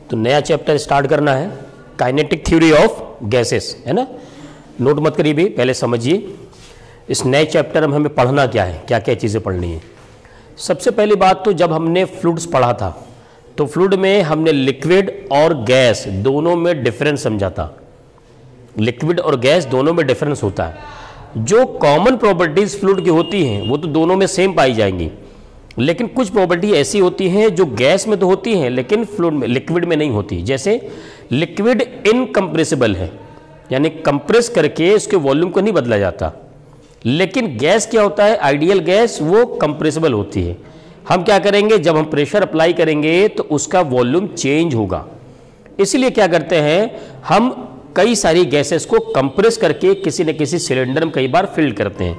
तो नया chapter start करना है, काइनेटिक थ्योरी ऑफ गैसेस, है ना। नोट मत करिए भी, पहले समझिए इस नए चैप्टर में हमें पढ़ना क्या है, क्या क्या चीज़ें पढ़नी है। सबसे पहली बात तो जब हमने फ्लूइड्स पढ़ा था तो फ्लूइड में हमने लिक्विड और गैस दोनों में डिफरेंस समझा था। लिक्विड और गैस दोनों में डिफरेंस होता है। जो कॉमन प्रॉपर्टीज फ्लूइड की होती हैं वो तो दोनों में सेम पाई जाएंगी, लेकिन कुछ प्रॉपर्टी ऐसी होती हैं जो गैस में तो होती हैं लेकिन फ्लूइड में, लिक्विड में नहीं होती। जैसे लिक्विड इनकम्प्रेसिबल है, यानी कंप्रेस करके उसके वॉल्यूम को नहीं बदला जाता, लेकिन गैस क्या होता है, आइडियल गैस वो कंप्रेसिबल होती है। हम क्या करेंगे, जब हम प्रेशर अप्लाई करेंगे तो उसका वॉल्यूम चेंज होगा। इसलिए क्या करते हैं, हम कई सारी गैसेस को कंप्रेस करके किसी न किसी सिलेंडर में कई बार फिल करते हैं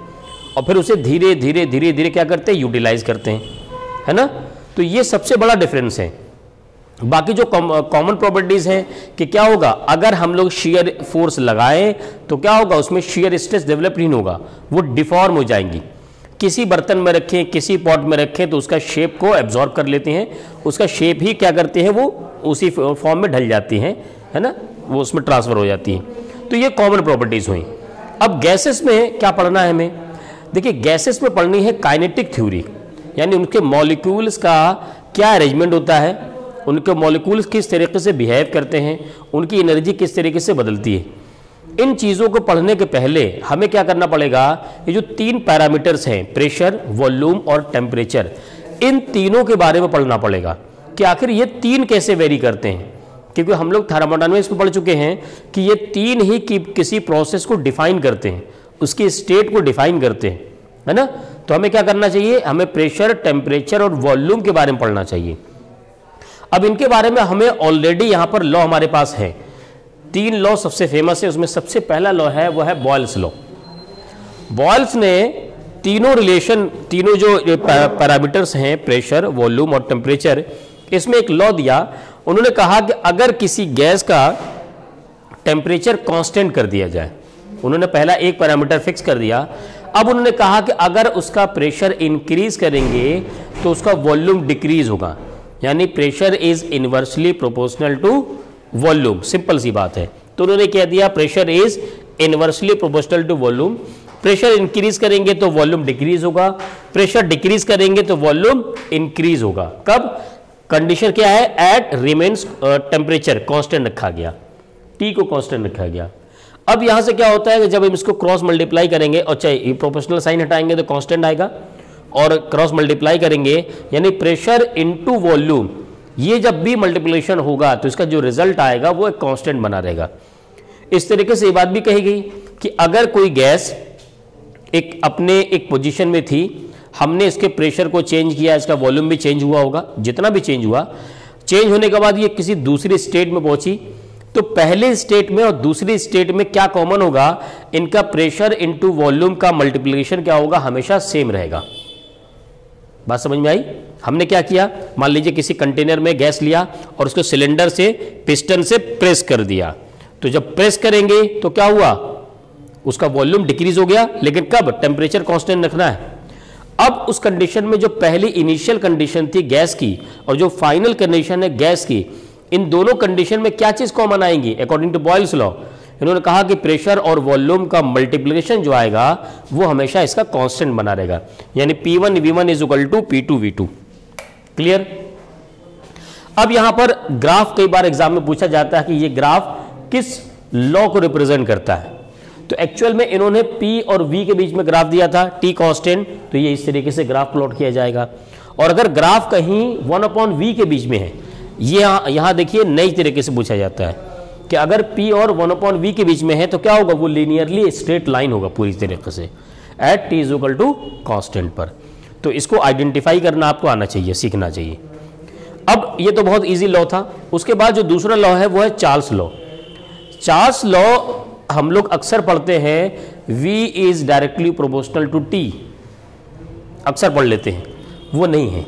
और फिर उसे धीरे धीरे धीरे धीरे क्या करते हैं, यूटिलाइज करते हैं, है ना। तो ये सबसे बड़ा डिफरेंस है। बाकी जो कॉमन प्रॉपर्टीज हैं कि क्या होगा, अगर हम लोग शेयर फोर्स लगाएं तो क्या होगा, उसमें शेयर स्ट्रेस डेवलप नहीं होगा, वो डिफॉर्म हो जाएंगी। किसी बर्तन में रखें, किसी पॉट में रखें तो उसका शेप को एब्जॉर्ब कर लेते हैं, उसका शेप ही क्या करते हैं, वो उसी फॉर्म में ढल जाती हैं, है ना, वो उसमें ट्रांसफर हो जाती है। तो ये कॉमन प्रॉपर्टीज हुई। अब गैसेस में क्या पढ़ना है हमें, देखिए गैसेस में पढ़नी है काइनेटिक थ्योरी, यानी उनके मॉलिक्यूल्स का क्या अरेंजमेंट होता है, उनके मॉलिक्यूल्स किस तरीके से बिहेव करते हैं, उनकी एनर्जी किस तरीके से बदलती है। इन चीज़ों को पढ़ने के पहले हमें क्या करना पड़ेगा, ये जो 3 पैरामीटर्स हैं, प्रेशर, वॉल्यूम और टेम्परेचर, इन तीनों के बारे में पढ़ना पड़ेगा कि आखिर ये 3 कैसे वेरी करते हैं। क्योंकि हम लोग थर्मोडायनामिक्स में पढ़ चुके हैं कि ये 3 ही किसी प्रोसेस को डिफाइन करते हैं, उसकी स्टेट को डिफाइन करते हैं, है ना। तो हमें क्या करना चाहिए, हमें प्रेशर, टेम्परेचर और वॉल्यूम के बारे में पढ़ना चाहिए। अब इनके बारे में हमें ऑलरेडी यहाँ पर लॉ हमारे पास है, 3 लॉ सबसे फेमस है। उसमें सबसे पहला लॉ है वो है बॉयल्स लॉ। बॉयल्स ने तीनों जो पैरामीटर्स हैं, प्रेशर, वॉल्यूम और टेम्परेचर, इसमें एक लॉ दिया। उन्होंने कहा कि अगर किसी गैस का टेम्परेचर कांस्टेंट कर दिया जाए, उन्होंने पहला एक पैरामीटर फिक्स कर दिया। अब उन्होंने कहा कि अगर उसका प्रेशर इंक्रीज करेंगे तो उसका वॉल्यूम डिक्रीज होगा, यानी pressure is inversely proportional to volume. Simple सी बात है। तो उन्होंने कह दिया pressure is inversely proportional to volume. Pressure increase करेंगे तो वॉल्यूम डिक्रीज होगा, प्रेशर डिक्रीज करेंगे तो वॉल्यूम इंक्रीज होगा। कब, कंडीशन क्या है, एट रिमेन्स टेम्परेचर कांस्टेंट रखा गया, टी को कांस्टेंट रखा गया। अब यहां से क्या होता है कि जब हम इसको क्रॉस मल्टीप्लाई करेंगे, और चाहे प्रोपोर्शनल साइन हटाएंगे तो कांस्टेंट आएगा, और क्रॉस मल्टीप्लाई करेंगे यानी प्रेशर इनटू वॉल्यूम, ये जब भी मल्टीप्लिकेशन होगा तो इसका जो रिजल्ट आएगा वो एक कांस्टेंट बना रहेगा। इस तरीके से ये बात भी कही गई कि अगर कोई गैस एक पोजीशन में थी, हमने इसके प्रेशर को चेंज किया, इसका वॉल्यूम भी चेंज हुआ होगा, जितना भी चेंज हुआ, चेंज होने के बाद ये किसी दूसरी स्टेट में पहुंची, तो पहले स्टेट में और दूसरी स्टेट में क्या कॉमन होगा, इनका प्रेशर इनटू वॉल्यूम का मल्टीप्लिकेशन क्या होगा, हमेशा सेम रहेगा। बात समझ में आई। हमने क्या किया, मान लीजिए किसी कंटेनर में गैस लिया और उसको सिलेंडर से, पिस्टन से प्रेस कर दिया, तो जब प्रेस करेंगे तो क्या हुआ, उसका वॉल्यूम डिक्रीज हो गया, लेकिन कब, टेम्परेचर कांस्टेंट रखना है। अब उस कंडीशन में जो पहली इनिशियल कंडीशन थी गैस की और जो फाइनल कंडीशन है गैस की, इन दोनों कंडीशन में क्या चीज कॉमन आएंगी, अकॉर्डिंग टू बॉयल्स लॉ। इन्होंने कहा कि प्रेशर और वॉल्यूम का मल्टीप्लिकेशन जो आएगा वो हमेशा इसका कांस्टेंट बना रहेगा, यानी P1 V1 is equal to P2 V2। Clear. अब यहां पर ग्राफ कई बार एग्जाम में पूछा जाता है कि ये ग्राफ किस लॉ को रिप्रेजेंट करता है। तो एक्चुअल में इन्होंने P और V के बीच में ग्राफ दिया था, T कांस्टेंट, तो ये इस तरीके से ग्राफ प्लॉट किया जाएगा। और अगर ग्राफ कहीं 1/V के बीच में है, ये यहां देखिए नई तरीके से पूछा जाता है कि अगर P और 1/V के बीच में है तो क्या होगा, वो लीनियरली स्ट्रेट लाइन होगा पूरी तरीके से at T is equal to constant पर। तो इसको आइडेंटिफाई करना आपको आना चाहिए, सीखना चाहिए। अब ये तो बहुत इजी लॉ था। उसके बाद जो दूसरा लॉ है वो है चार्ल्स लॉ। चार्ल्स लॉ हम लोग अक्सर पढ़ते हैं, V is directly proportional to T, अक्सर पढ़ लेते हैं, वो नहीं है।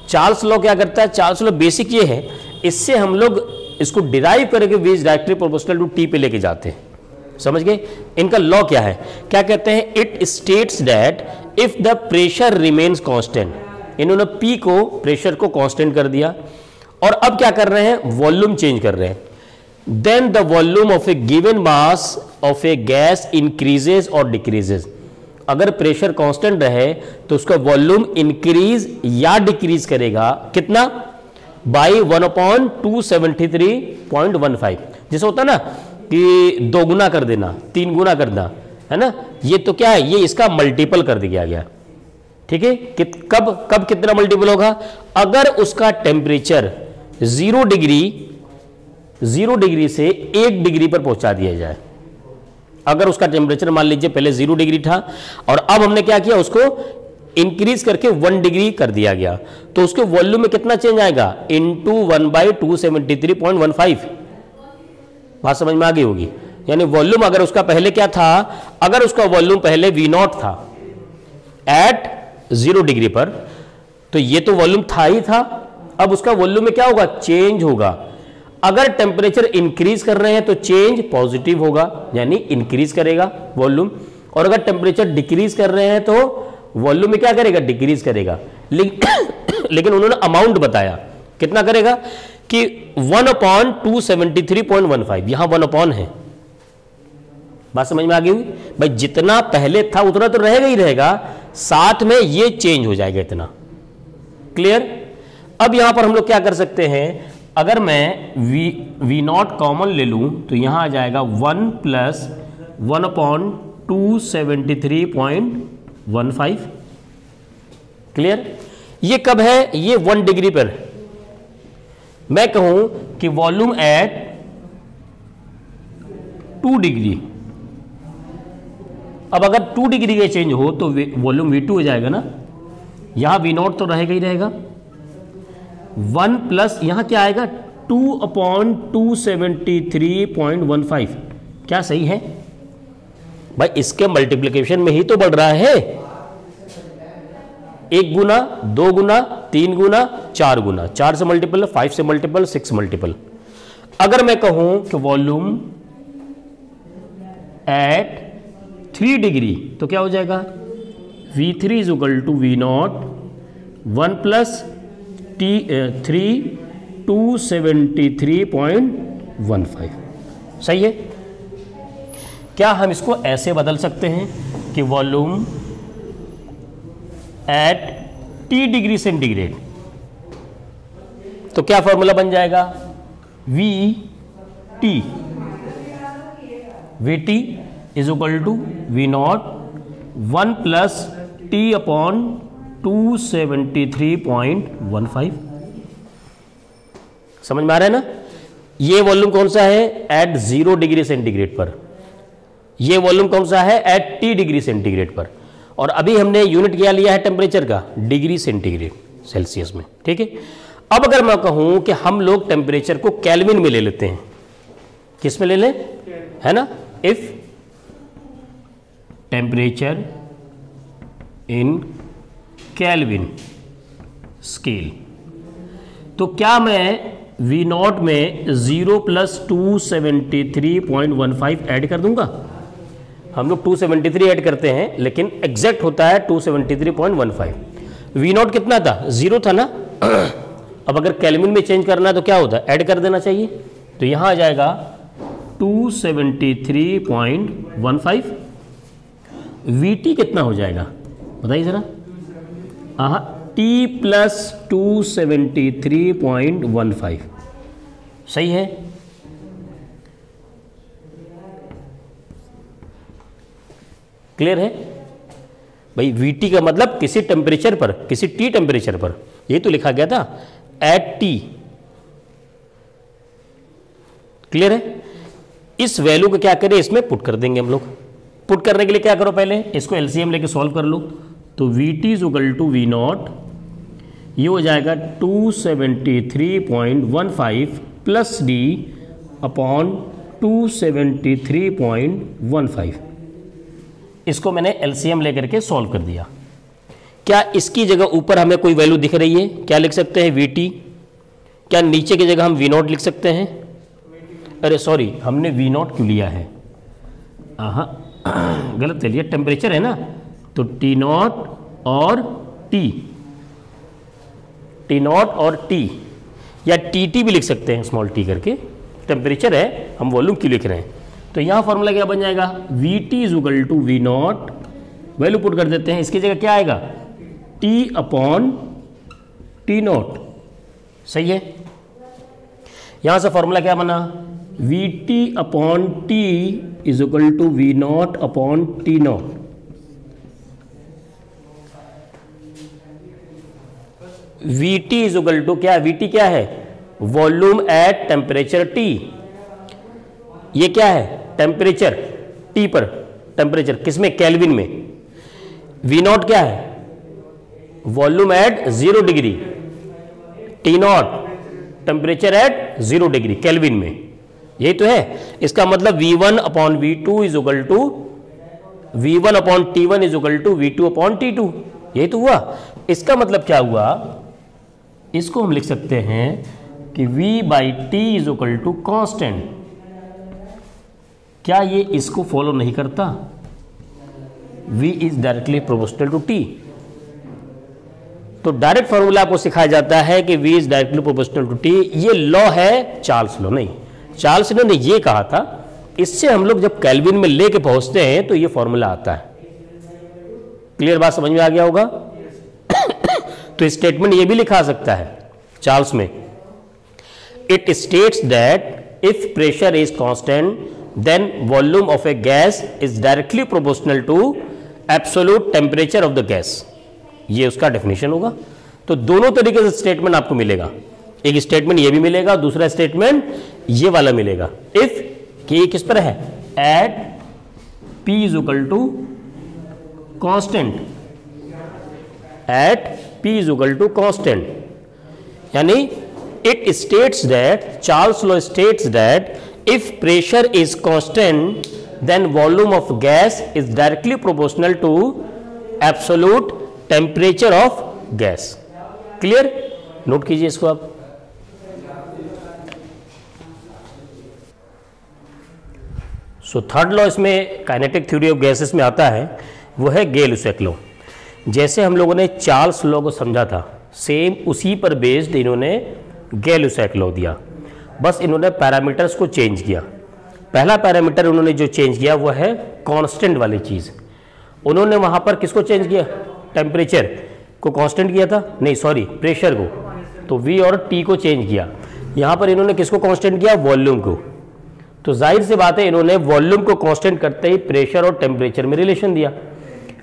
चार्ल्स लॉ क्या करता है, चार्ल्स लॉ बेसिक ये है, इससे हम लोग इसको डिराइव करके V is directly proportional to T पे लेके जाते हैं। समझ गए। इनका लॉ क्या है, क्या कहते हैं, it states that if the pressure remains constant, इन्होंने P को, प्रेशर को कांस्टेंट कर दिया और अब क्या कर रहे हैं, वॉल्यूम चेंज कर रहे हैं। Then the volume of a given mass of a gas increases और डिक्रीजेस। अगर प्रेशर कांस्टेंट रहे तो उसका वॉल्यूम इंक्रीज या डिक्रीज करेगा, कितना, बाई 1/273.15। जैसे होता ना कि 2 गुना कर देना, 3 गुना करना, है ना, ये तो क्या है, ये इसका मल्टीपल कर दिया गया। ठीक है, कब कितना मल्टीपल होगा, अगर उसका टेम्परेचर 0 डिग्री से 1 डिग्री पर पहुंचा दिया जाए। अगर उसका टेम्परेचर मान लीजिए पहले 0 डिग्री था और अब हमने क्या किया, उसको इंक्रीज करके 1 डिग्री कर दिया गया, तो उसके वॉल्यूम में कितना चेंज आएगा, इंटू 1/273.15। बात समझ में आ गई होगी। यानी वॉल्यूम अगर उसका पहले क्या था, अगर उसका वॉल्यूम पहले V0 था एट 0 डिग्री पर, तो ये तो वॉल्यूम था ही था, अब उसका वॉल्यूम में क्या होगा, चेंज होगा। अगर टेम्परेचर इंक्रीज कर रहे हैं तो चेंज पॉजिटिव होगा, यानी इंक्रीज करेगा वॉल्यूम, और अगर टेम्परेचर डिक्रीज कर रहे हैं तो वॉल्यूम में क्या करेगा, डिक्रीज करेगा। लेकिन उन्होंने अमाउंट बताया, कितना करेगा कि 1/273.15, यहां 1 है। बात समझ में आ गई भाई, जितना पहले था उतना तो रहेगा ही रहेगा, साथ में ये चेंज हो जाएगा इतना। क्लियर। अब यहां पर हम लोग क्या कर सकते हैं, अगर मैं V0 कॉमन ले लूं तो यहां आ जाएगा 1 + 1/273.15। क्लियर। ये कब है, ये 1 डिग्री पर। मैं कहूं कि वॉल्यूम एट 2 डिग्री, अब अगर 2 डिग्री का चेंज हो तो वॉल्यूम V2 हो जाएगा ना, यहां V0 तो रहेगा ही रहेगा, 1 प्लस यहां क्या आएगा 2/273.15। क्या सही है भाई, इसके मल्टीप्लिकेशन में ही तो बढ़ रहा है, 1 गुना, 2 गुना, 3 गुना, 4 गुना, 4 से मल्टीपल, 5 से मल्टीपल, 6 मल्टीपल। अगर मैं कहूं कि वॉल्यूम एट 3 डिग्री तो क्या हो जाएगा, V3 = V0 1 + 273.15। सही है। क्या हम इसको ऐसे बदल सकते हैं कि volume at T degree centigrade, तो क्या फॉर्मूला बन जाएगा, VT = V0 1 + T/273.15। समझ में आ रहा है ना। ये वॉल्यूम कौन सा है, एट 0 डिग्री सेंटीग्रेड पर, ये वॉल्यूम कौन सा है, एट T डिग्री सेंटीग्रेड पर, और अभी हमने यूनिट क्या लिया है टेम्परेचर का, डिग्री सेंटीग्रेड सेल्सियस में। ठीक है। अब अगर मैं कहूं कि हम लोग टेम्परेचर को केल्विन में ले लेते हैं, किस में ले लें, है ना, if temperature in kelvin scale, तो क्या मैं V0 में 0 + 273.15 ऐड कर दूंगा। हम लोग 273 ऐड करते हैं, लेकिन एग्जैक्ट होता है 273.15। V0 कितना था, 0 था ना। अब अगर केल्विन में चेंज करना है तो क्या होता है, ऐड कर देना चाहिए, तो यहां आ जाएगा 273.15। VT कितना हो जाएगा बताइए जरा, T + 273.15। सही है। क्लियर है भाई। VT का मतलब किसी टेम्परेचर पर, किसी T टेम्परेचर पर, ये तो लिखा गया था एट T। क्लियर है। इस वैल्यू को क्या करें, इसमें पुट कर देंगे हम लोग। पुट करने के लिए क्या करो, पहले इसको LCM लेके सॉल्व कर लो, तो VT = V0, ये हो जाएगा 273.15 + D/273.15। इसको मैंने LCM लेकर के सॉल्व कर दिया। क्या इसकी जगह ऊपर हमें कोई वैल्यू दिख रही है, क्या लिख सकते हैं, VT। क्या नीचे की जगह हम V0 लिख सकते हैं, अरे सॉरी, हमने V0 क्यों लिया है, गलत ले लिया, टेम्परेचर है ना, तो T0 और T, या टी भी लिख सकते हैं स्मॉल टी करके, टेम्परेचर है, हम वॉल्यूम क्यों लिख रहे हैं। तो यहाँ फॉर्मूला क्या बन जाएगा, V T is equal to V naught, value put कर देते हैं, इसकी जगह क्या आएगा टी अपॉन टी नॉट, सही है। यहाँ से फॉर्मूला क्या बना, V T upon T is equal to V naught upon T naught. V T is equal to क्या, वी टी क्या है, वॉल्यूम एट टेम्परेचर टी, ये क्या है टेम्परेचर टी पर, टेम्परेचर किसमें, केल्विन में। वी नॉट क्या है, volume at 0 degree, T naught temperature at 0 degree Kelvin में, यही तो है। इसका मतलब V1 upon V2 is equal to V1 upon T1 is equal to V2 upon T2, यही तो हुआ। इसका मतलब क्या हुआ, इसको हम लिख सकते हैं कि V by T is equal to constant. क्या ये इसको फॉलो नहीं करता, V is directly proportional to T। तो डायरेक्ट फॉर्मूला आपको सिखाया जाता है कि V is directly proportional to T, ये लॉ है चार्ल्स लॉ नहीं। चार्ल्स लॉ ने ये कहा था, इससे हम लोग जब केल्विन में लेके पहुंचते हैं तो ये फॉर्मूला आता है। क्लियर बात समझ में आ गया होगा। तो स्टेटमेंट ये भी लिखा सकता है चार्ल्स में, it states that if pressure is constant then volume of a gas is directly proportional to absolute temperature of the gas, ये उसका डेफिनेशन होगा। तो दोनों तरीके से स्टेटमेंट आपको मिलेगा, एक स्टेटमेंट ये भी मिलेगा, दूसरा स्टेटमेंट ये वाला मिलेगा। इफ कि किस पर है, at P is equal to constant, at P is equal to constant, यानी it states that, Charles law states that if pressure is constant then volume of gas is directly proportional to absolute temperature of gas. Clear, note कीजिए इसको आप। So third law इसमें kinetic theory of gases में आता है, वो है गेल-लुसैक law. जैसे हम लोगों ने चार्ल्स लॉ को समझा था, सेम उसी पर बेस्ड इन्होंने गेल-लुसैक लॉ दिया, बस इन्होंने पैरामीटर्स को चेंज किया। पहला पैरामीटर उन्होंने जो चेंज किया वो है कांस्टेंट वाली चीज़। उन्होंने वहाँ पर किसको चेंज किया, टेम्परेचर को कांस्टेंट किया था, नहीं सॉरी प्रेशर को, तो V और T को चेंज किया। यहाँ पर इन्होंने किसको कांस्टेंट किया, वॉल्यूम को। तो जाहिर सी बात है इन्होंने वॉल्यूम को कांस्टेंट करते ही प्रेशर और टेम्परेचर में रिलेशन दिया।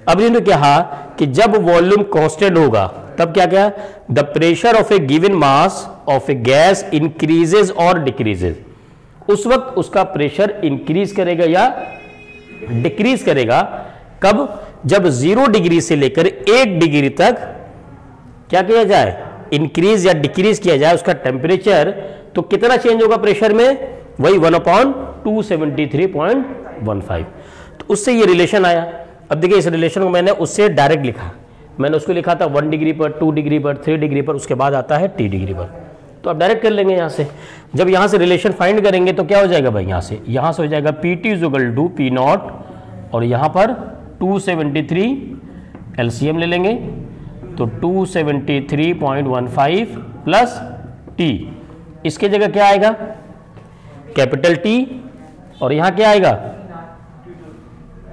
अब इन्होंने कहा कि जब वॉल्यूम कांस्टेंट होगा तब क्या क्या, the pressure of a given mass of a gas increases और डिक्रीजेज, उस वक्त उसका प्रेशर इंक्रीज करेगा या डिक्रीज करेगा। कब, जब 0 डिग्री से लेकर 1 डिग्री तक क्या किया जाए, इंक्रीज या डिक्रीज किया जाए उसका टेम्परेचर, तो कितना चेंज होगा प्रेशर में, वही 1/273.15। तो उससे ये रिलेशन आया। अब देखिए इस रिलेशन को मैंने उससे डायरेक्ट लिखा, मैंने उसको लिखा था 1 डिग्री पर, 2 डिग्री पर, 3 डिग्री पर, उसके बाद आता है T डिग्री पर। तो आप डायरेक्ट कर लेंगे यहाँ से। जब यहाँ से रिलेशन फाइंड करेंगे तो क्या हो जाएगा भाई, यहाँ से हो जाएगा PT is equal to P naught, और यहाँ पर 273 LCM ले लेंगे, तो 273.15 प्लस T, इसके जगह क्या आएगा, कैपिटल T, और यहाँ क्या आएगा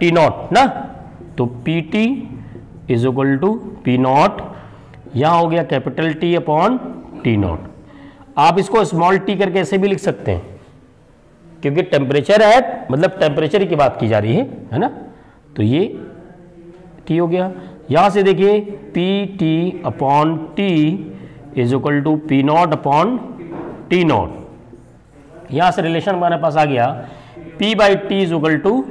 T नॉट ना, तो PT is equal to P naught, यहाँ हो गया capital T upon T naught. आप इसको स्मॉल t करके ऐसे भी लिख सकते हैं, क्योंकि टेम्परेचर एट मतलब टेम्परेचर की बात की जा रही है ना। तो ये T हो गया। यहाँ से देखिए PT upon T is equal to P naught upon T naught. यहाँ से रिलेशन हमारे पास आ गया P by T is equal to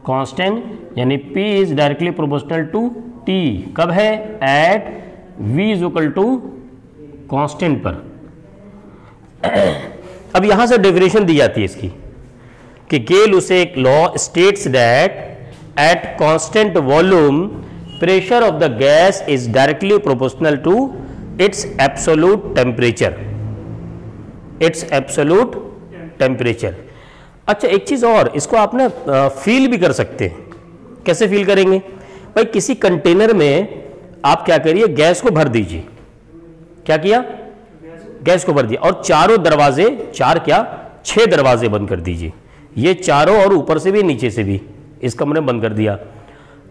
constant, यानी P is directly proportional to T। कब है, at V is equal to constant पर। अब यहां से डेफिनेशन दी जाती है इसकी कि Gay-Lussac law states that at constant volume pressure of the gas is directly proportional to its absolute temperature, its absolute temperature. अच्छा एक चीज और, इसको आप ना फील भी कर सकते हैं। कैसे फील करेंगे भाई, किसी कंटेनर में आप क्या करिए, गैस को भर दीजिए। क्या किया, गैस को भर दिया और चारों दरवाजे, 6 दरवाजे बंद कर दीजिए, ये चारों और ऊपर से भी नीचे से भी इस कमरे में बंद कर दिया।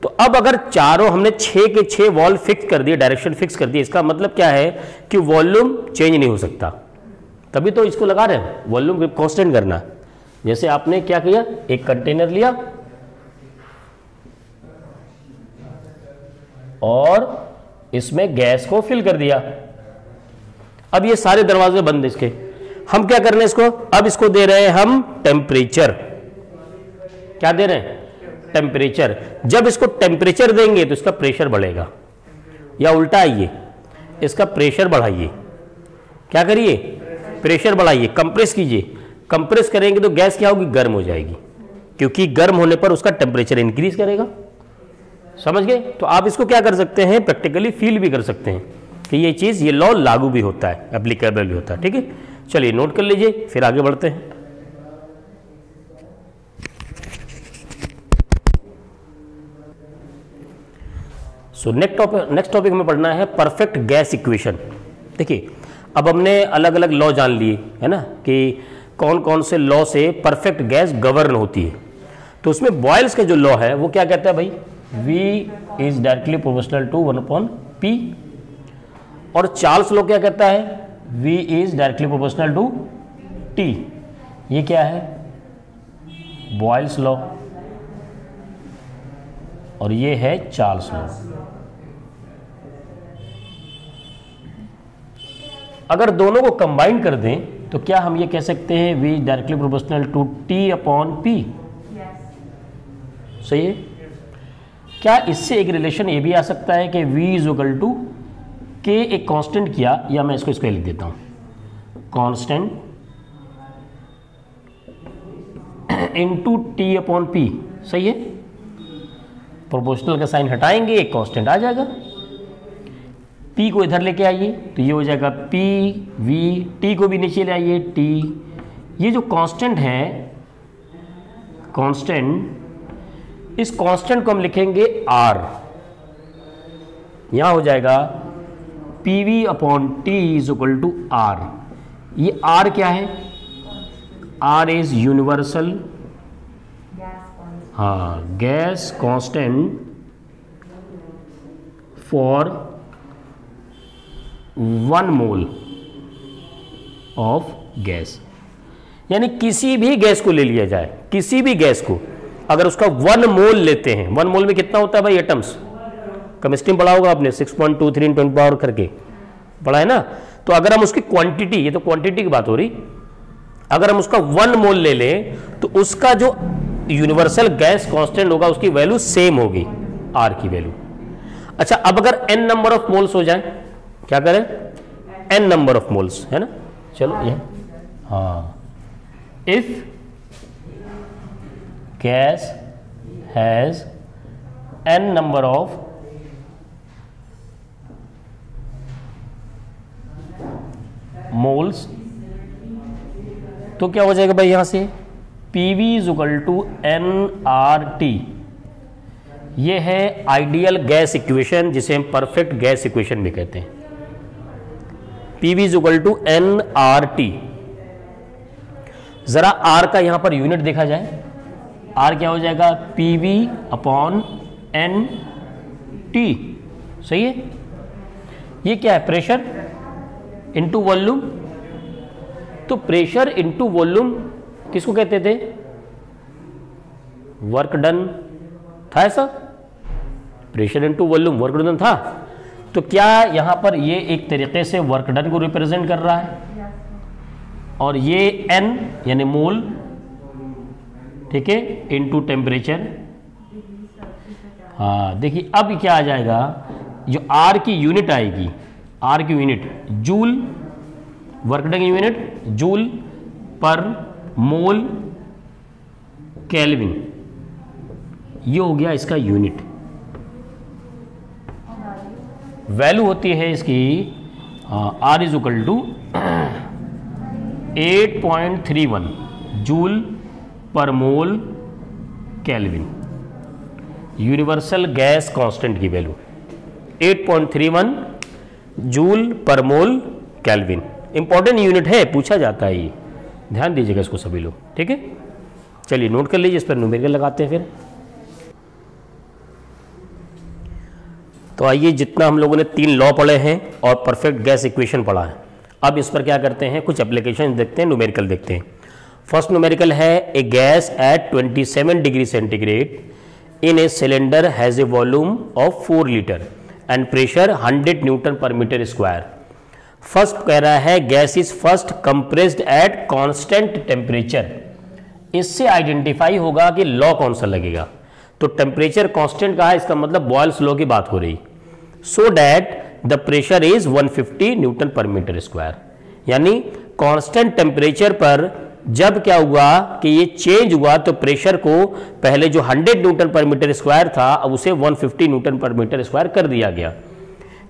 तो अब अगर चारों हमने 6 के 6 वॉल फिक्स कर दिए, डायरेक्शन फिक्स कर दिए, इसका मतलब क्या है कि वॉल्यूम चेंज नहीं हो सकता, तभी तो इसको लगा रहे हैं, वॉल्यूम कांस्टेंट करना। जैसे आपने क्या किया, एक कंटेनर लिया और इसमें गैस को फिल कर दिया, अब ये सारे दरवाजे बंद इसके, हम क्या कर रहे हैं इसको, अब इसको दे रहे हैं हम टेम्परेचर। क्या दे रहे हैं, टेम्परेचर। जब इसको टेम्परेचर देंगे तो इसका प्रेशर बढ़ेगा, या उल्टा आइए इसका प्रेशर बढ़ाइए, क्या करिए, प्रेशर बढ़ाइए, कंप्रेस कीजिए। कंप्रेस करेंगे तो गैस क्या होगी, गर्म हो जाएगी, क्योंकि गर्म होने पर उसका टेम्परेचर इंक्रीज करेगा। समझ गए? तो आप इसको क्या कर सकते हैं, प्रैक्टिकली फील भी कर सकते हैं कि ये चीज़, ये लॉ लागू भी होता है, एप्लीकेबल भी होता है। ठीक है, चलिए नोट कर लीजिए, फिर आगे बढ़ते हैं। सो नेक्स्ट टॉपिक में पढ़ना है परफेक्ट गैस इक्वेशन। देखिए अब हमने अलग अलग लॉ जान लिए है ना, कि कौन कौन से लॉ से परफेक्ट गैस गवर्न होती है। तो उसमें बॉयल्स का जो लॉ है वो क्या कहता है भाई, V is directly proportional to 1/P। और चार्ल्स लॉ क्या कहता है, V is directly proportional to T। ये क्या है, बॉयल्स लॉ, और ये है चार्ल्स लॉ। अगर दोनों को कंबाइन कर दें तो क्या हम ये कह सकते हैं V is directly proportional to T/P। सही है। क्या इससे एक रिलेशन ये भी आ सकता है कि V is equal to K एक कांस्टेंट किया, या मैं इसको लिख देता हूं, कांस्टेंट इनटू T/P। सही है, प्रोपोर्शनल का साइन हटाएंगे, एक कांस्टेंट आ जाएगा। P को इधर लेके आइए तो ये हो जाएगा P V, T को भी नीचे ले आइए T। ये जो कांस्टेंट है, कांस्टेंट, इस कांस्टेंट को हम लिखेंगे R। यहां हो जाएगा PV/T is equal to R। ये R क्या है, R इज यूनिवर्सल, हाँ, gas constant for 1 mole of gas. यानी किसी भी गैस को ले लिया जाए, किसी भी गैस को अगर उसका 1 मोल लेते हैं, 1 मोल में कितना होता है भाई एटम्स, केमिस्ट्री में पढ़ा होगा आपने, 6.23 × 10 पावर करके पढ़ा है ना। तो अगर हम उसकी क्वांटिटी, ये तो क्वांटिटी की बात हो रही, अगर हम उसका 1 मोल ले लें तो उसका जो यूनिवर्सल गैस कांस्टेंट होगा उसकी वैल्यू सेम होगी, R की वैल्यू। अच्छा, अब अगर n नंबर ऑफ मोल्स हो जाए, क्या करें, n नंबर ऑफ मोल्स, है ना। चलो ये, हाँ, if gas has n number of moles, तो क्या हो जाएगा भाई यहां से, PV is equal to nRT। ये है आइडियल गैस इक्वेशन, जिसे हम परफेक्ट गैस इक्वेशन भी कहते हैं। PV is equal to nRT। जरा R का यहां पर यूनिट देखा जाए, R क्या हो जाएगा, PV/NT। सही है। ये क्या है, प्रेशर इनटू वॉल्यूम। तो प्रेशर इनटू वॉल्यूम किसको कहते थे, वर्क डन था, ऐसा pressure into volume work done था। तो क्या यहां पर ये एक तरीके से वर्क डन को रिप्रेजेंट कर रहा है, और ये N यानी मोल, ठीक है, इनटू टेम्परेचर। हाँ देखिए अब क्या आ जाएगा, जो R की यूनिट आएगी, R की यूनिट जूल, वर्क डन की unit joule per mole kelvin, ये हो गया इसका यूनिट। वैल्यू होती है इसकी R is equal to 8.31 joule per mole kelvin, universal gas constant की value 8.31 joule per mole kelvin. Important unit है, पूछा जाता है ये, ध्यान दीजिएगा इसको सभी लोग, ठीक है। चलिए नोट कर लीजिए, इस पर न्यूमेरिकल लगाते हैं फिर। तो आइए, जितना हम लोगों ने 3 लॉ पढ़े हैं और परफेक्ट गैस इक्वेशन पढ़ा है, अब इस पर क्या करते हैं, कुछ एप्लीकेशन देखते हैं, न्यूमेरिकल देखते हैं। फर्स्ट न्यूमेरिकल है, a gas at 27 degree centigrade in a cylinder has a volume of 4 litre and pressure 100 newton per metre square. First कह रहा है gas is first compressed at constant temperature. इससे identify होगा कि law कौन सा लगेगा। तो टेम्परेचर कांस्टेंट का है, इसका मतलब बॉयल्स लॉ की बात हो रही। So that the pressure is 150 Newton per metre square. यानी कांस्टेंट टेम्परेचर पर जब क्या हुआ कि ये चेंज हुआ तो प्रेशर को पहले जो 100 न्यूटन पर मीटर स्क्वायर था अब उसे 150 न्यूटन पर मीटर स्क्वायर कर दिया गया।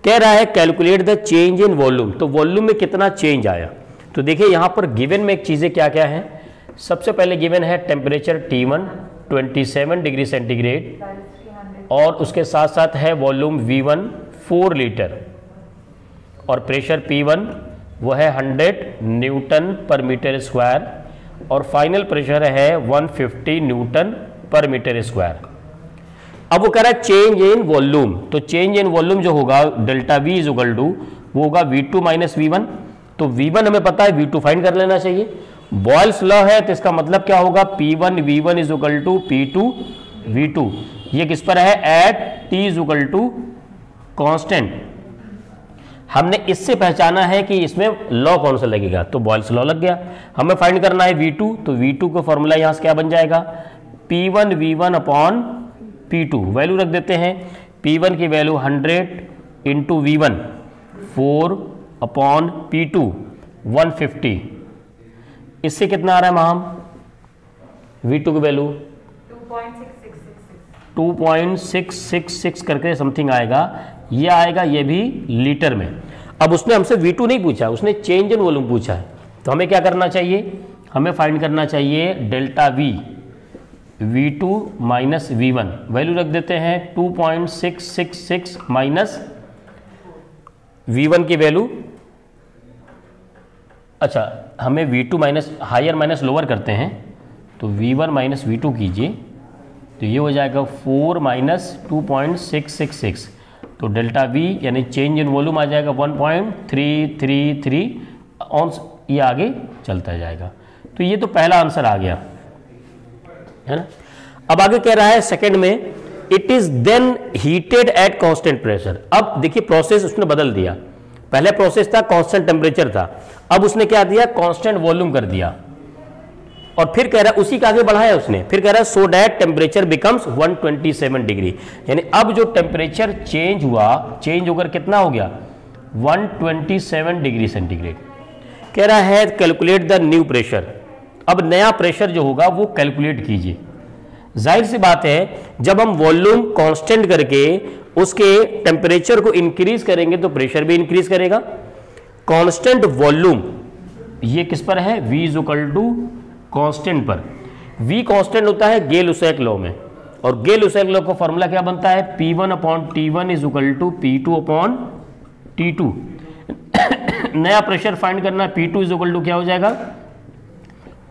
कह रहा है calculate the change in volume. तो वॉल्यूम में कितना चेंज आया। तो देखिए यहां पर गिवन में एक चीजें क्या क्या है। सबसे पहले गिवन है टेम्परेचर T1 27 डिग्री सेंटीग्रेड और उसके साथ साथ है वॉल्यूम V1 4 लीटर और प्रेशर P1 वो है 100 न्यूटन पर मीटर स्क्वायर और फाइनल प्रेशर है 150 न्यूटन पर मीटर स्क्वायर। अब वो कह रहा है चेंज इन वॉल्यूम। तो चेंज इन वॉल्यूम जो होगा delta V is equal to वो होगा V2 माइनस V1। तो V1 हमें पता है, V2 फाइंड कर लेना चाहिए। बॉयल्स लॉ है तो इसका मतलब क्या होगा, P1 V1 is equal to P2 V2। ये किस पर है, at T is equal to constant. हमने इससे पहचाना है कि इसमें लॉ कौन सा लगेगा, तो बॉयल्स लॉ लग गया। हमें फाइंड करना है V2, तो V2 का फॉर्मूला यहां से क्या बन जाएगा, P1 V1 upon P2। Value रख देते हैं, P1 की value 100 into V1 4 upon P2 150। इससे कितना आ रहा है माम, V2 की वैल्यू 2.6666 करके समथिंग आएगा। ये आएगा ये भी लीटर में। अब उसने हमसे V2 नहीं पूछा, उसने चेंज इन वॉल्यूम पूछा है। तो हमें क्या करना चाहिए, हमें फाइंड करना चाहिए delta V, V2 minus V1। Value रख देते हैं 2.666 माइनस V1 की वैल्यू। अच्छा, हमें V2 minus higher minus lower करते हैं, तो V1 माइनस V2 कीजिए, तो ये हो जाएगा 4 माइनस 2.666। तो डेल्टा V यानी चेंज इन वॉल्यूम आ जाएगा 1.333 ऑन्स, ये आगे चलता जाएगा। तो ये तो पहला आंसर आ गया है ना। अब आगे कह रहा है सेकंड में, it is then heated at constant pressure. अब देखिए प्रोसेस उसने बदल दिया, पहले प्रोसेस था कांस्टेंट टेम्परेचर था, अब उसने क्या दिया, कांस्टेंट वॉल्यूम कर दिया। और फिर कह रहा है उसी का आगे बढ़ाया उसने, फिर कह रहा है so that temperature becomes 127 degree. यानी अब जो टेम्परेचर चेंज हुआ, चेंज होकर कितना हो गया 127 डिग्री सेंटीग्रेड। कह रहा है कैलकुलेट द न्यू प्रेशर। अब नया प्रेशर जो होगा वो कैलकुलेट कीजिए। जाहिर सी बात है जब हम वॉल्यूम कांस्टेंट करके उसके टेम्परेचर को इंक्रीज करेंगे तो प्रेशर भी इंक्रीज करेगा। कांस्टेंट वॉल्यूम ये किस पर है, V is equal to constant पर। V कांस्टेंट होता है गेल-लुसैक लॉ में, और गेल-लुसैक लॉ का फॉर्मूला क्या बनता है, P1 upon T1 is equal to P2 upon T2। नया प्रेशर फाइंड करना है, P2 इज इक्वल टू क्या हो जाएगा,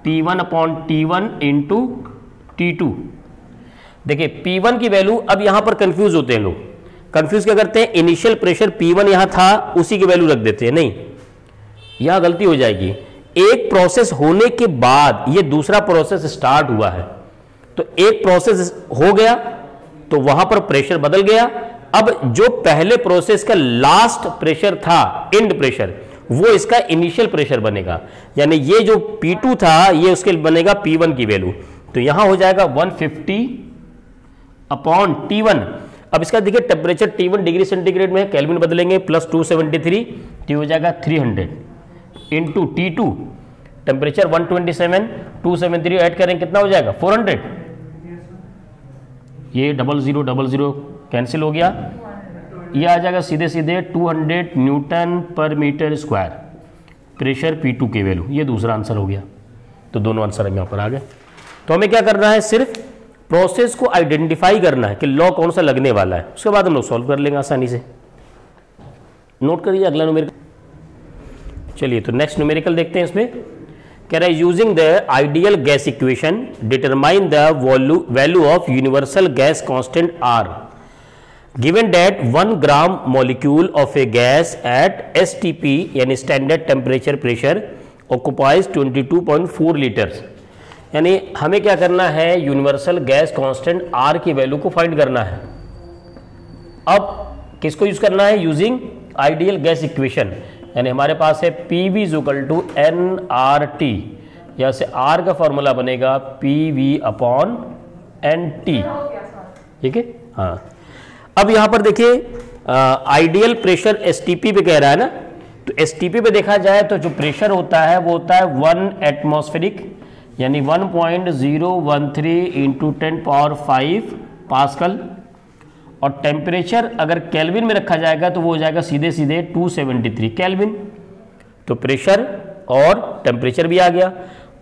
P1 upon T1 into T2। देखिए P1 की वैल्यू, अब यहां पर कंफ्यूज होते हैं लोग, कंफ्यूज क्या करते हैं, इनिशियल प्रेशर P1 यहां था उसी की वैल्यू रख देते हैं। नहीं, यहां गलती हो जाएगी। एक प्रोसेस होने के बाद ये दूसरा प्रोसेस स्टार्ट हुआ है, तो एक प्रोसेस हो गया तो वहां पर प्रेशर बदल गया। अब जो पहले प्रोसेस का लास्ट प्रेशर था, एंड प्रेशर, वो इसका इनिशियल प्रेशर बनेगा। यानी ये जो P2 था ये उसके बनेगा P1 की वैल्यू। तो यहां हो जाएगा 150 अपॉन T1। अब इसका देखिए टेम्परेचर T1 डिग्री सेंटीग्रेड में है, केल्विन बदलेंगे, प्लस 273, T हो जाएगा 300 इंटू T2 टेम्परेचर 127, 273 ऐड करें कितना हो जाएगा 400। ये 0000 कैंसिल हो गया, ये आ जाएगा सीधे सीधे 200 Newton per metre square pressure P2 की वैल्यू। ये दूसरा आंसर हो गया। तो दोनों आंसर हम यहाँ पर आ गए। तो हमें क्या करना है, सिर्फ प्रोसेस को आइडेंटिफाई करना है कि लॉ कौन सा लगने वाला है, उसके बाद हम लोग सॉल्व कर लेंगे आसानी से। नोट करिए अगला नंबर। चलिए तो नेक्स्ट न्यूमेरिकल देखते हैं इसमें। कह रहा है using the ideal gas equation determine the value of universal gas constant R given that 1 gram molecule of a gas eight STP यानी standard temperature pressure occupies 22.4 litres. यानी हमें क्या करना है, यूनिवर्सल गैस कांस्टेंट R की value को find करना है। अब किसको यूज करना है, यूजिंग आइडियल गैस इक्वेशन, यानी हमारे पास है PV = nRT, यहाँ से R का फॉर्मूला बनेगा PV/NT। ठीक है, हाँ। अब यहाँ पर देखिए आइडियल प्रेशर STP पे कह रहा है ना, तो STP पे देखा जाए तो जो प्रेशर होता है वो होता है 1 एटमॉस्फेरिक यानी 1.013 × 10⁵ पास्कल, और टेम्परेचर अगर केल्विन में रखा जाएगा तो वो हो जाएगा सीधे सीधे 273 केल्विन। तो प्रेशर और टेम्परेचर भी आ गया।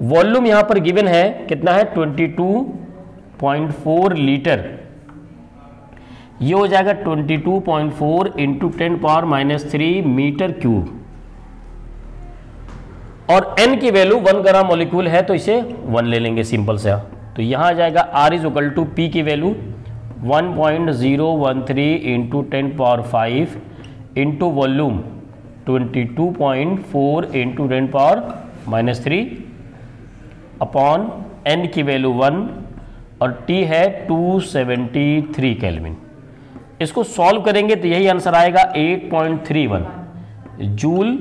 वॉल्यूम यहाँ पर गिवन है कितना है, 22.4 लीटर। ये हो जाएगा 22.4 × 10⁻³ मीटर क्यूब। और n की वैल्यू 1 ग्राम मॉलिक्यूल है तो इसे 1 ले लेंगे सिंपल से। तो यहाँ आ जाएगा R = P की value 1.013 × 10⁵ into volume 22.4 × 10⁻³ upon n की वैल्यू 1 और T है 273 केल्विन। इसको सॉल्व करेंगे तो यही आंसर आएगा 8.31 जूल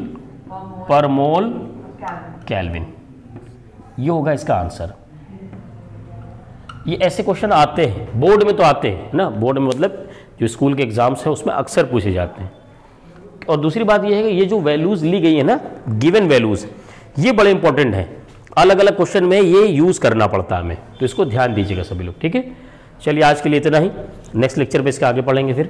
पर मोल केल्विन। ये होगा इसका आंसर। ये ऐसे क्वेश्चन आते हैं बोर्ड में, तो आते हैं ना, बोर्ड में मतलब जो स्कूल के एग्जाम्स हैं उसमें अक्सर पूछे जाते हैं। और दूसरी बात ये है कि ये जो वैल्यूज ली गई है ना, गिवन वैल्यूज, ये बड़े इंपॉर्टेंट हैं। अलग अलग क्वेश्चन में ये यूज करना पड़ता है हमें, तो इसको ध्यान दीजिएगा सभी लोग। ठीक है, चलिए आज के लिए इतना ही। नेक्स्ट लेक्चर पे इसके आगे पढ़ेंगे फिर।